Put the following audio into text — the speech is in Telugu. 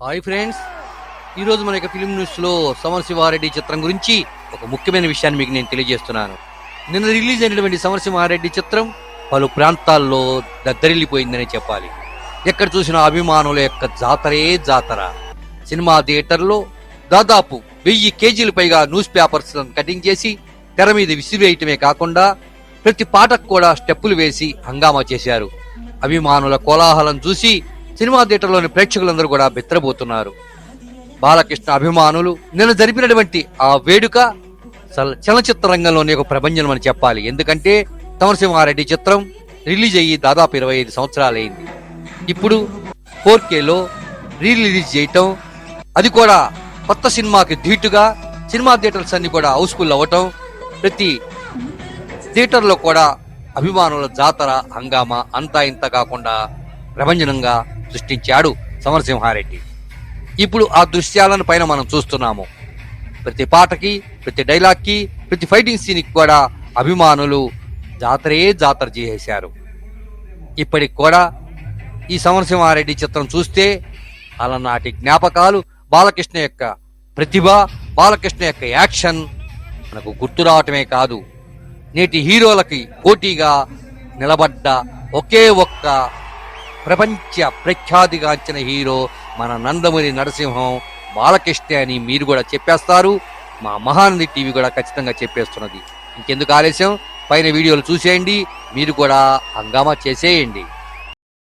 హాయ్ ఫ్రెండ్స్, ఈరోజు మన యొక్క ఫిలిం న్యూస్లో సమరసింహారెడ్డి చిత్రం గురించి ఒక ముఖ్యమైన విషయాన్ని మీకు నేను తెలియజేస్తున్నాను. నిన్న రిలీజ్ అయినటువంటి సమరసింహారెడ్డి చిత్రం పలు ప్రాంతాల్లో దద్దరిల్లిపోయిందని చెప్పాలి. ఎక్కడ చూసిన అభిమానుల యొక్క జాతరే జాతర. సినిమా థియేటర్లో దాదాపు 1000 కేజీలు పైగా న్యూస్ పేపర్స్ కటింగ్ చేసి తెర మీద విసిరివేయటమే కాకుండా ప్రతి పాటకు కూడా స్టెప్పులు వేసి హంగామా చేశారు. అభిమానుల కోలాహలం చూసి సినిమా థియేటర్లోని ప్రేక్షకులందరూ కూడా బెత్తరబోతున్నారు. బాలకృష్ణ అభిమానులు నిన్న జరిపినటువంటి ఆ వేడుక చలనచిత్ర రంగంలోని ఒక ప్రభంజనం అని చెప్పాలి. ఎందుకంటే సమరసింహారెడ్డి చిత్రం రిలీజ్ అయ్యి దాదాపు 25 సంవత్సరాలైంది. ఇప్పుడు 4Kలో రిలీజ్ చేయటం, అది కూడా కొత్త సినిమాకి ధీటుగా సినిమా థియేటర్స్ అన్ని కూడా హౌస్ఫుల్ అవ్వటం, ప్రతి థియేటర్లో కూడా అభిమానుల జాతర హంగామా అంతా ఇంత కాకుండా ప్రభంజనంగా సృష్టించాడు సమరసింహారెడ్డి. ఇప్పుడు ఆ దృశ్యాలను పైన మనం చూస్తున్నాము. ప్రతి పాటకి, ప్రతి డైలాగ్కి, ప్రతి ఫైటింగ్ సీన్కి కూడా అభిమానులు జాతరే జాతర చేసేశారు. ఇప్పటికి కూడా ఈ సమరసింహారెడ్డి చిత్రం చూస్తే అలనాటి జ్ఞాపకాలు, బాలకృష్ణ యొక్క ప్రతిభ, బాలకృష్ణ యొక్క యాక్షన్ మనకు గుర్తు రావటమే కాదు, నేటి హీరోలకి పోటీగా నిలబడ్డ ఒకే ఒక్క ప్రపంచ ప్రఖ్యాతిగాంచిన హీరో మన నందమూరి నరసింహం బాలకృష్ణ అని మీరు కూడా చెప్పేస్తారు. మా మహానంది టీవీ కూడా ఖచ్చితంగా చెప్పేస్తున్నది. ఇంకెందుకు ఆలస్యం, పైన వీడియోలు చూసేయండి, మీరు కూడా హంగామా చేసేయండి.